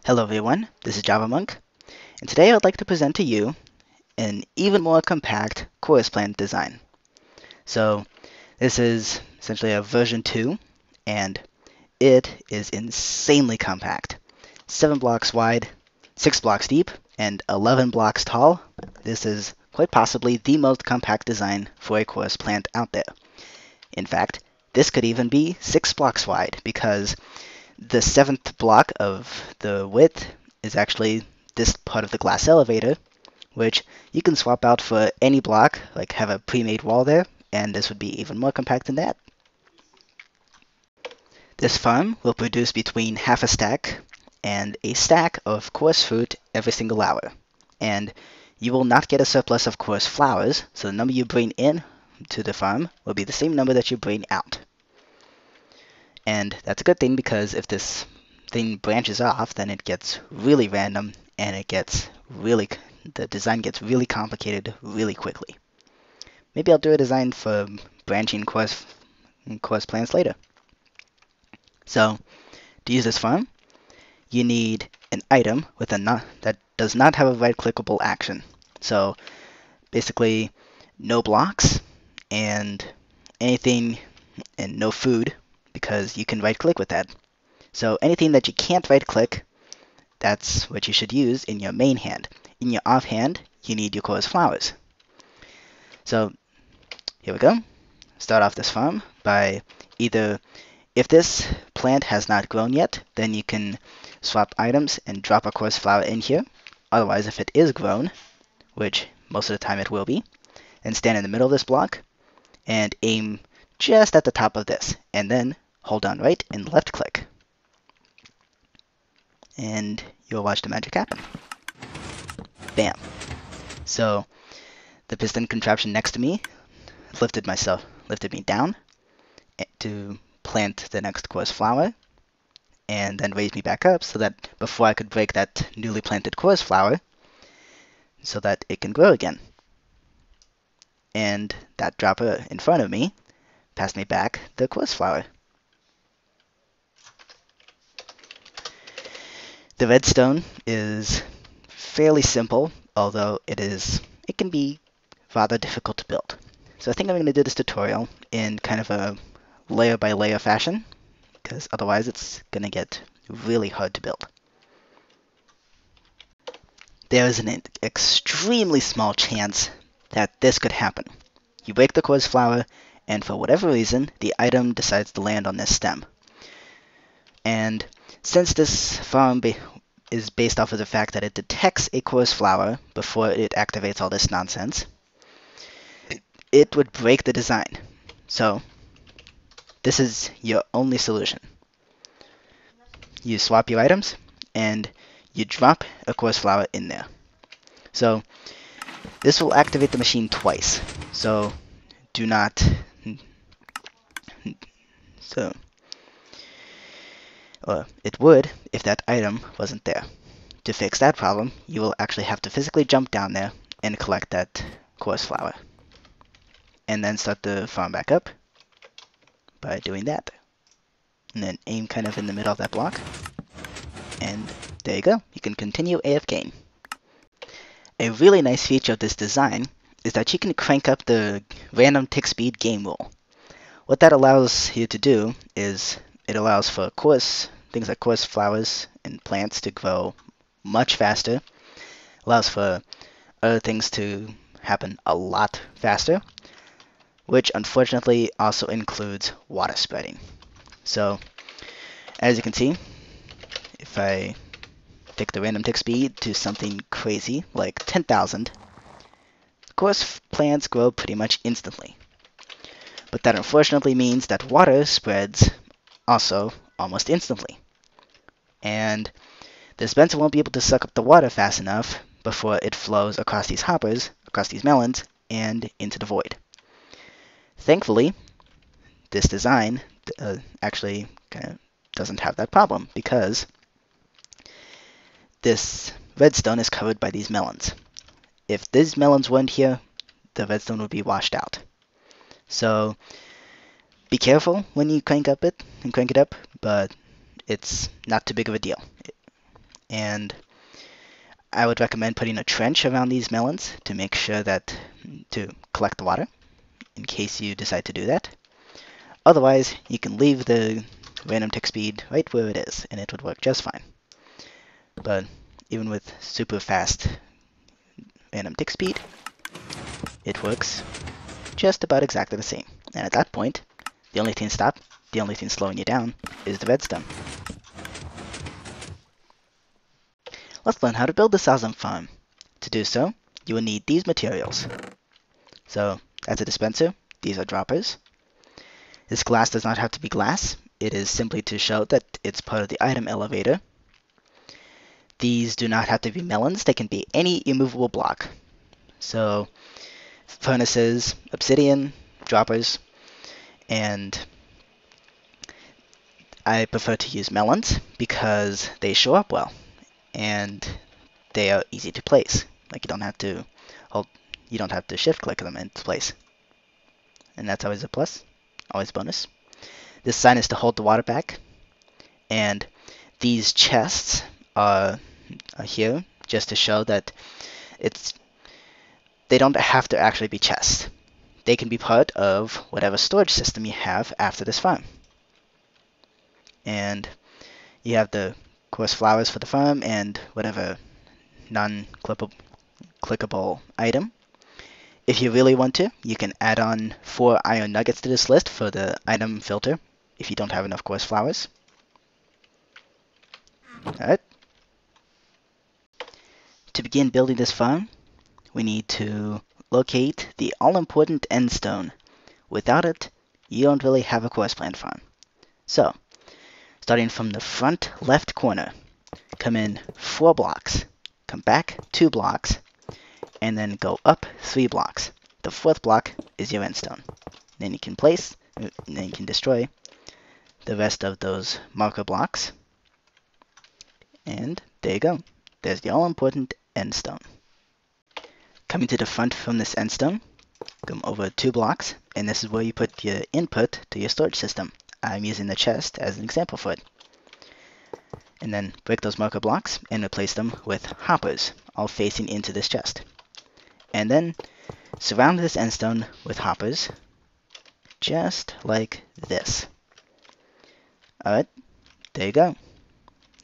Hello everyone, this is Java Monk, and today I would like to present to you an even more compact chorus plant design. So this is essentially a version 2, and it is insanely compact. 7 blocks wide, 6 blocks deep, and 11 blocks tall. This is quite possibly the most compact design for a chorus plant out there. In fact, this could even be 6 blocks wide because the 7th block of the width is actually this part of the glass elevator, which you can swap out for any block, like have a pre-made wall there, and this would be even more compact than that. This farm will produce between half a stack and a stack of coarse fruit every single hour, and you will not get a surplus of coarse flowers, so the number you bring in to the farm will be the same number that you bring out. And that's a good thing because if this thing branches off, then it gets really random and the design gets really complicated really quickly. Maybe I'll do a design for branching coarse plants later. So to use this farm, you need an item with that does not have a right-clickable action. So basically no blocks and anything and no food, because you can right-click with that. So anything that you can't right-click, that's what you should use in your main hand. In your offhand, you need your coarse flowers. So here we go. Start off this farm by either, if this plant has not grown yet, then you can swap items and drop a coarse flower in here. Otherwise, if it is grown, which most of the time it will be, then stand in the middle of this block and aim just at the top of this, and then hold down right and left click. And you'll watch the magic happen. Bam. So the piston contraption next to me lifted me down to plant the next coarse flower, and then raised me back up so that before I could break that newly planted coarse flower, so that it can grow again. And that dropper in front of me passed me back the coarse flower. The redstone is fairly simple, although it can be rather difficult to build. So I think I'm going to do this tutorial in kind of a layer by layer fashion, because otherwise it's going to get really hard to build. There is an extremely small chance that this could happen. You break the coarse flower, and for whatever reason, the item decides to land on this stem. And since this farm is based off of the fact that it detects a coarse flower before it activates all this nonsense, it would break the design. So this is your only solution. You swap your items, and you drop a coarse flower in there. So this will activate the machine twice. So do not. So it would if that item wasn't there. To fix that problem, you will actually have to physically jump down there and collect that coarse flower. And then start the farm back up by doing that. And then aim kind of in the middle of that block. And there you go. You can continue AFKing. A really nice feature of this design is that you can crank up the random tick speed game rule. What that allows you to do is it allows for things like coarse flowers and plants to grow much faster. Allows for other things to happen a lot faster, which unfortunately also includes water spreading. So as you can see, if I take the random tick speed to something crazy like 10,000, coarse plants grow pretty much instantly. But that unfortunately means that water spreads also almost instantly. And the dispenser won't be able to suck up the water fast enough before it flows across these hoppers, across these melons, and into the void. Thankfully, this design actually kind of doesn't have that problem because this redstone is covered by these melons. If these melons weren't here, the redstone would be washed out. So be careful when you crank it up, but it's not too big of a deal. And I would recommend putting a trench around these melons to make sure that to collect the water in case you decide to do that. Otherwise, you can leave the random tick speed right where it is, and it would work just fine. But even with super fast random tick speed, it works just about exactly the same. And at that point, the only thing slowing you down is the redstone. Let's learn how to build the Sazam farm. To do so, you will need these materials. So that's a dispenser, these are droppers. This glass does not have to be glass, it is simply to show that it's part of the item elevator. These do not have to be melons, they can be any immovable block. So furnaces, obsidian, droppers, and I prefer to use melons because they show up well and they are easy to place. Like you don't have to shift click them into place. And that's always a plus, always a bonus. This sign is to hold the water back, and these chests are here just to show that they don't have to actually be chests. They can be part of whatever storage system you have after this farm. And you have the coarse flowers for the farm and whatever non-clickable item. If you really want to, you can add on 4 iron nuggets to this list for the item filter if you don't have enough coarse flowers. Alright. To begin building this farm, we need to locate the all-important end stone. Without it, you don't really have a coarse plant farm. So, starting from the front left corner, come in 4 blocks, come back 2 blocks, and then go up 3 blocks. The 4th block is your end stone. Then you can destroy the rest of those marker blocks. And there you go. There's the all-important end stone. Coming to the front from this end stone, come over 2 blocks, and this is where you put your input to your storage system. I'm using the chest as an example for it. And then break those marker blocks and replace them with hoppers, all facing into this chest. And then surround this end stone with hoppers, just like this. Alright, there you go.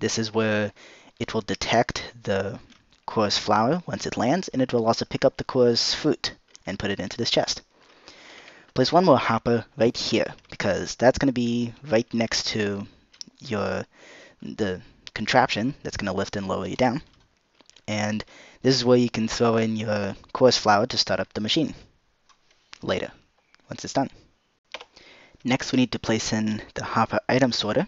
This is where it will detect the coarse flower once it lands, and it will also pick up the coarse fruit and put it into this chest. Place 1 more hopper right here, because that's going to be right next to the contraption that's going to lift and lower you down. And this is where you can throw in your coarse flour to start up the machine later, once it's done. Next, we need to place in the hopper item sorter.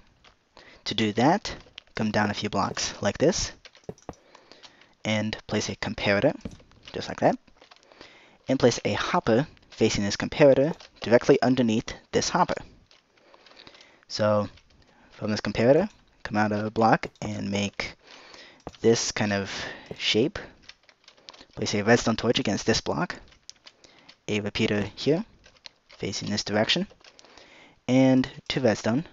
To do that, come down a few blocks like this, and place a comparator, just like that, and place a hopper facing this comparator directly underneath this hopper. So, from this comparator, come out a block and make this kind of shape. Place a redstone torch against this block, a repeater here, facing this direction, and 2 redstone,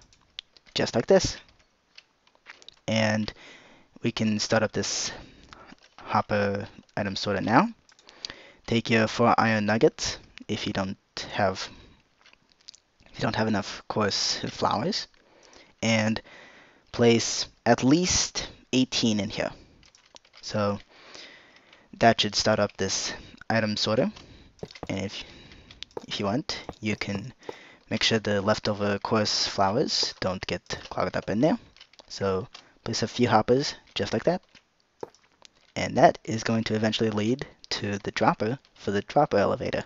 just like this. And we can start up this hopper item sorter now. Take your 4 iron nuggets if you don't have enough coarse flowers, and place at least 18 in here. So that should start up this item sorter. And if you want, you can make sure the leftover coarse flowers don't get clogged up in there. So place a few hoppers just like that. And that is going to eventually lead to the dropper for the dropper elevator.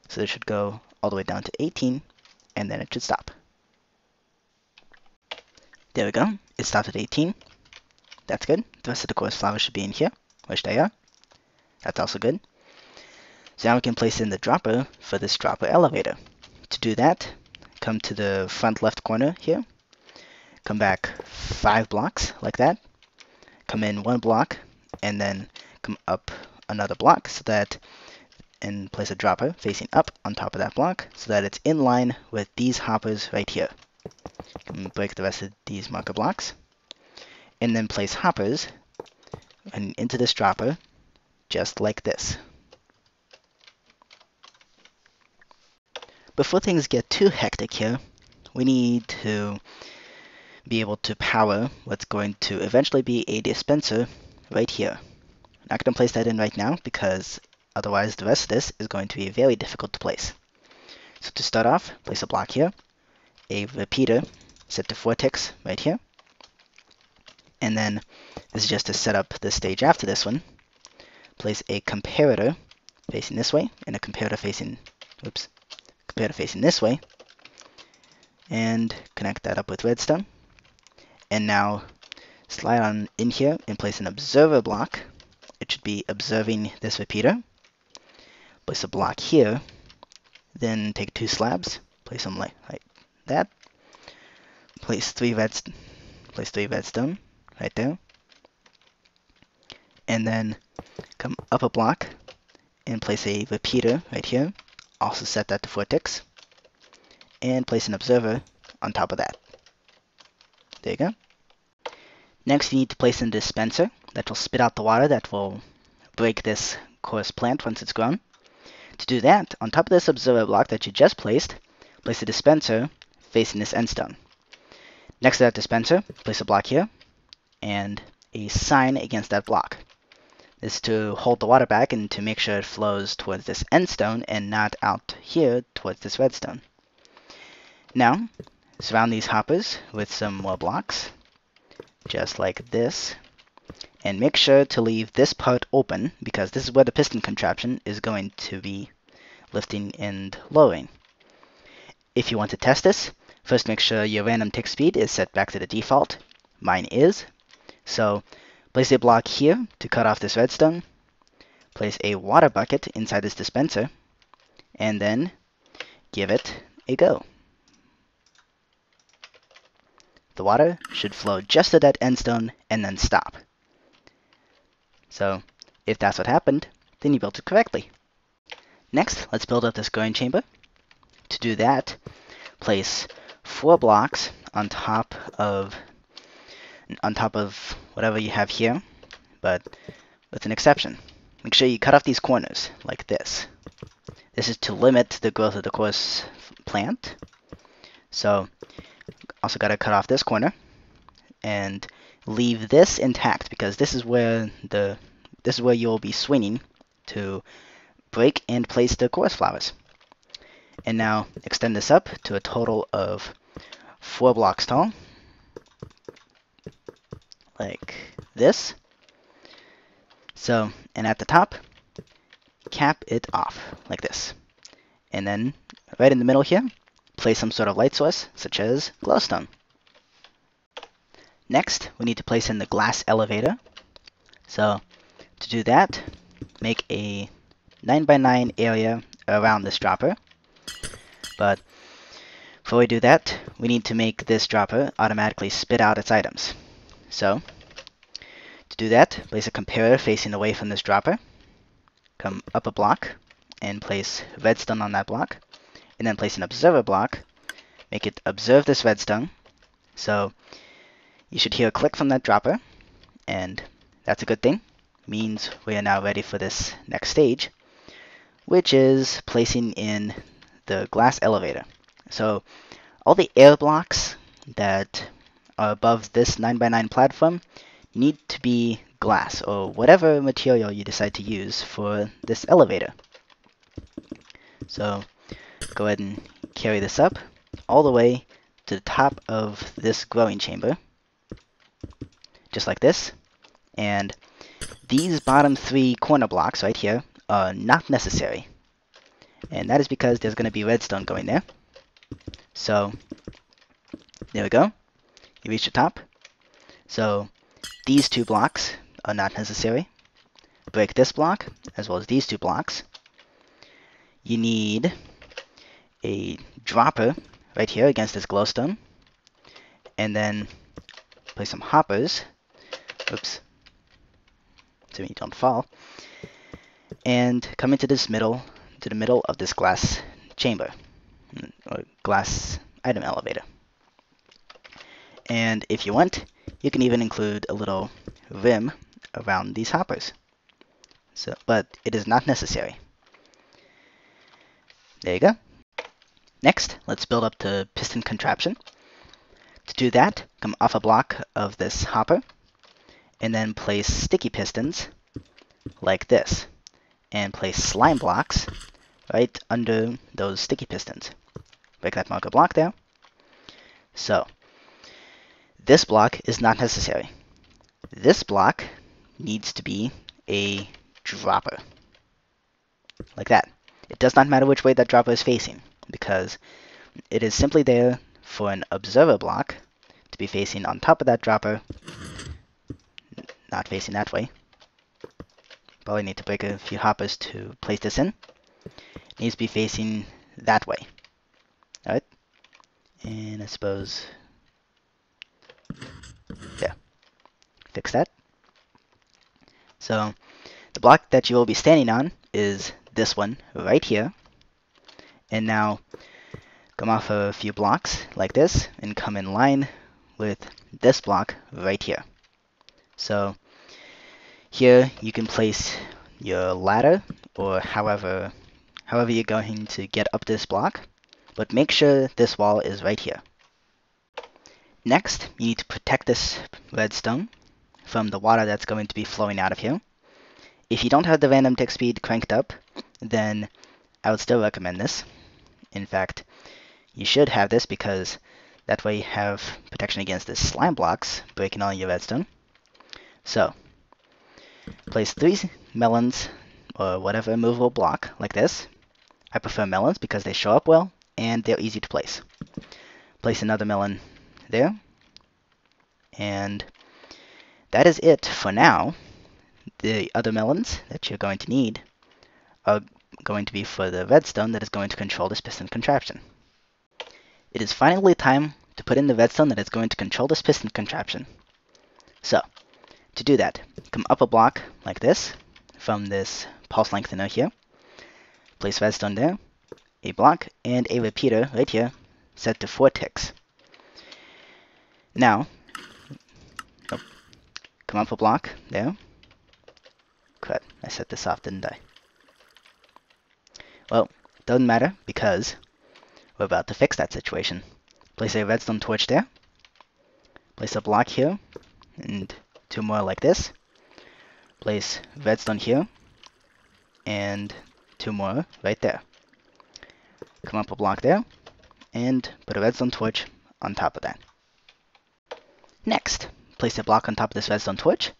So it should go all the way down to 18, and then it should stop. There we go. It stopped at 18. That's good. The rest of the coarse flowers should be in here, which they are. That's also good. So now we can place in the dropper for this dropper elevator. To do that, come to the front left corner here. Come back 5 blocks like that. Come in 1 block, and then come up another block and place a dropper facing up on top of that block so that it's in line with these hoppers right here. Break the rest of these marker blocks, and then place hoppers and into this dropper, just like this. Before things get too hectic here, we need to be able to power what's going to eventually be a dispenser right here. Not going to place that in right now because otherwise the rest of this is going to be very difficult to place. So to start off, place a block here, a repeater set to 4 ticks right here, and then this is just to set up the stage after this one. Place a comparator facing this way and a comparator facing this way, and connect that up with redstone. And now slide on in here and place an observer block. It should be observing this repeater. Place a block here, then take 2 slabs, place them like that. Place 3 redstone right there. And then come up a block and place a repeater right here. Also set that to 4 ticks. And place an observer on top of that. There you go. Next, you need to place in a dispenser that will spit out the water that will break this coarse plant once it's grown. To do that, on top of this observer block that you just placed, place a dispenser facing this end stone. Next to that dispenser, place a block here and a sign against that block. This is to hold the water back and to make sure it flows towards this end stone and not out here towards this redstone. Now, surround these hoppers with some more blocks, just like this, and make sure to leave this part open because this is where the piston contraption is going to be lifting and lowering. If you want to test this, first make sure your random tick speed is set back to the default. Mine is. So place a block here to cut off this redstone, place a water bucket inside this dispenser, and then give it a go. The water should flow just to that end stone and then stop. So if that's what happened, then you built it correctly. Next, let's build up this growing chamber. To do that, place 4 blocks on top of whatever you have here, but with an exception. Make sure you cut off these corners like this. This is to limit the growth of the coarse plant. So also got to cut off this corner and leave this intact because this is where you'll be swinging to break and place the coarse flowers. And now extend this up to a total of 4 blocks tall, like this. So, and at the top, cap it off like this. And then right in the middle here, place some sort of light source, such as glowstone. Next, we need to place in the glass elevator. So, to do that, make a 9x9 area around this dropper. But before we do that, we need to make this dropper automatically spit out its items. So, to do that, place a comparator facing away from this dropper. Come up a block and place redstone on that block. And then place an observer block. Make it observe this redstone. So, you should hear a click from that dropper. And that's a good thing. Means we are now ready for this next stage, which is placing in the glass elevator. So, all the air blocks that are above this 9x9 platform need to be glass or whatever material you decide to use for this elevator. So go ahead and carry this up all the way to the top of this growing chamber, just like this. And these bottom 3 corner blocks right here are not necessary. And that is because there's going to be redstone going there. So there we go. You reach the top. So these 2 blocks are not necessary. Break this block as well as these 2 blocks. You need a dropper right here against this glowstone. And then place some hoppers. Oops. So you don't fall. And come into this middle, to the middle of this glass chamber, or glass item elevator. And if you want, You can even include a little rim around these hoppers. But it is not necessary. There you go. Next, let's build up the piston contraption. To do that, come off a block of this hopper, and then place sticky pistons like this, and place slime blocks right under those sticky pistons. Break that marker block there. So, this block is not necessary. This block needs to be a dropper, like that. It does not matter which way that dropper is facing, because it is simply there for an observer block to be facing on top of that dropper, not facing that way. Probably need to break a few hoppers to place this in. It needs to be facing that way. Alright? And I suppose, yeah, fix that. So, the block that you will be standing on is this one right here. And now, come off a few blocks like this and come in line with this block right here. So, here you can place your ladder or however you're going to get up this block, but make sure this wall is right here. Next, you need to protect this redstone from the water that's going to be flowing out of here. If you don't have the random tick speed cranked up, then I would still recommend this. In fact, you should have this because that way you have protection against the slime blocks breaking all your redstone. So, place 3 melons or whatever movable block like this. I prefer melons because they show up well and they're easy to place. Place another melon there. And that is it for now. The other melons that you're going to need are going to be for the redstone that is going to control this piston contraption. It is finally time to put in the redstone that is going to control this piston contraption. So, to do that, come up a block like this from this pulse lengthener here. Place redstone there, a block, and a repeater right here set to 4 ticks. Now, come up a block there. Crud, I set this off, didn't I? Well, doesn't matter because we're about to fix that situation. Place a redstone torch there. Place a block here, and 2 more like this. Place redstone here, and 2 more right there. Come up a block there, and put a redstone torch on top of that. Next, place a block on top of this redstone torch,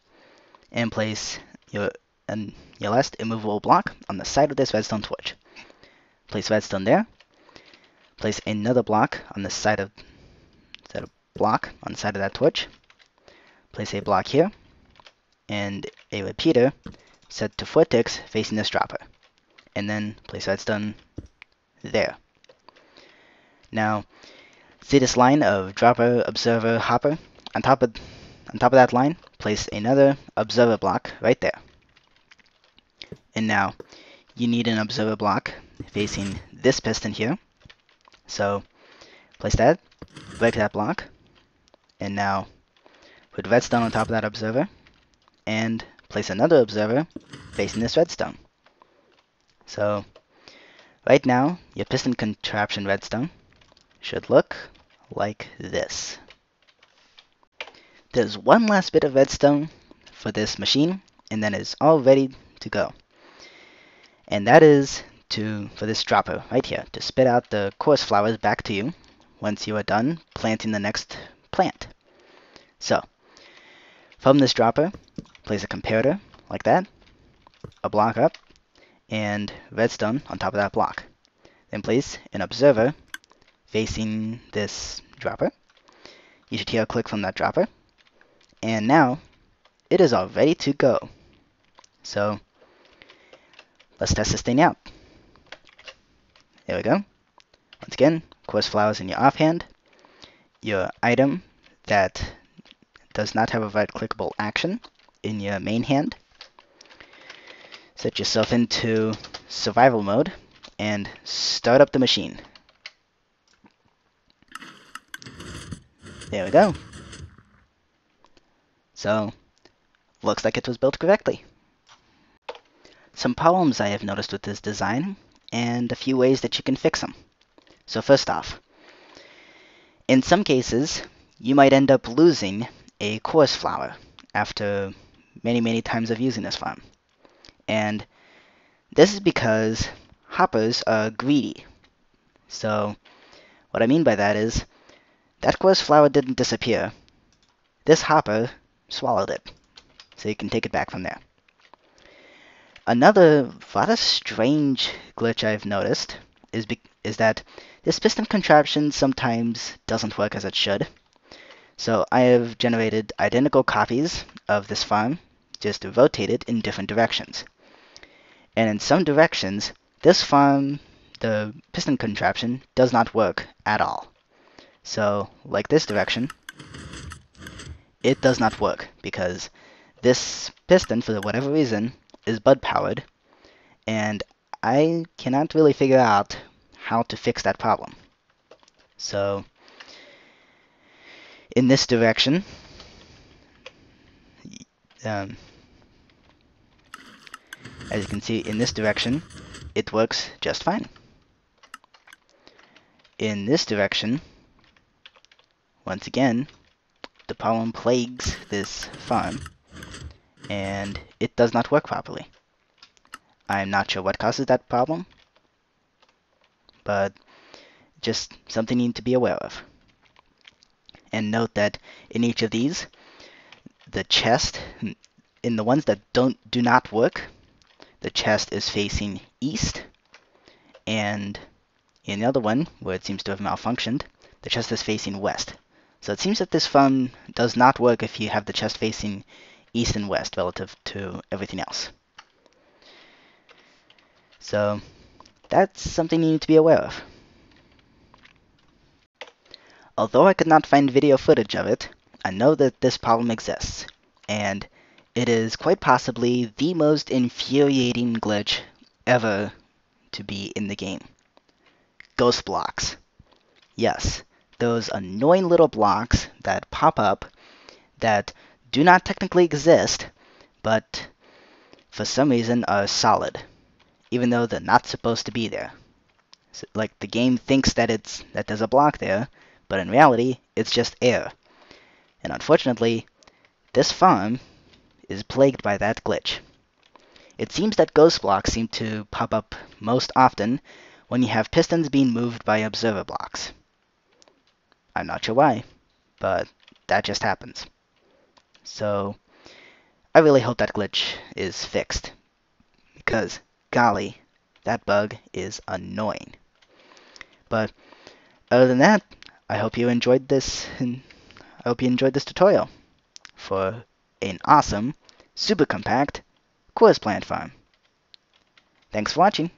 and place your last immovable block on the side of this redstone torch. Place redstone there. Place another block on the side of that torch. Place a block here, and a repeater set to 4 ticks facing this dropper. And then place redstone there. Now, see this line of dropper, observer, hopper? On top of that line, place another observer block right there. And now, you need an observer block facing this piston here. So, place that, break that block, and now put redstone on top of that observer, and place another observer facing this redstone. So, right now, your piston contraption redstone should look like this. There's one last bit of redstone for this machine, and then it's all ready to go. And that is for this dropper right here, to spit out the coarse flowers back to you once you are done planting the next plant. So, from this dropper, place a comparator like that, a block up, and redstone on top of that block. Then place an observer facing this dropper. You should hear a click from that dropper. And now, it is all ready to go. So, let's test this thing out. There we go. Once again, coarse flowers in your offhand. Your item that does not have a right-clickable action in your main hand. Set yourself into survival mode and start up the machine. There we go. So, looks like it was built correctly. Some problems I have noticed with this design, and a few ways that you can fix them. So first off, in some cases, you might end up losing a coarse flower after many times of using this farm. And this is because hoppers are greedy. So what I mean by that is, that coarse flower didn't disappear. This hopper swallowed it, so you can take it back from there. Another rather strange glitch I've noticed is that this piston contraption sometimes doesn't work as it should. So I have generated identical copies of this farm, just rotated in different directions. And in some directions, this farm, the piston contraption, does not work at all. So, like this direction, it does not work because this piston, for whatever reason, is bud powered, and I cannot really figure out how to fix that problem. So, in this direction, as you can see, in this direction, it works just fine. In this direction, once again, the problem plagues this farm, and it does not work properly. I'm not sure what causes that problem, but just something you need to be aware of. And note that in each of these, the chest, in the ones that do not work, the chest is facing east, and in the other one, where it seems to have malfunctioned, the chest is facing west. So it seems that this farm does not work if you have the chest facing east and west relative to everything else. So that's something you need to be aware of. Although I could not find video footage of it, I know that this problem exists, and it is quite possibly the most infuriating glitch ever to be in the game. Ghost blocks. Yes, those annoying little blocks that pop up that do not technically exist, but for some reason are solid, even though they're not supposed to be there. So, like, the game thinks that there's a block there, but in reality, it's just air. And unfortunately, this farm is plagued by that glitch. It seems that ghost blocks seem to pop up most often when you have pistons being moved by observer blocks. I'm not sure why, but that just happens. So I really hope that glitch is fixed, because golly, that bug is annoying. But other than that, I hope you enjoyed this, and I hope you enjoyed this tutorial for an awesome, super compact quartz plant farm. Thanks for watching.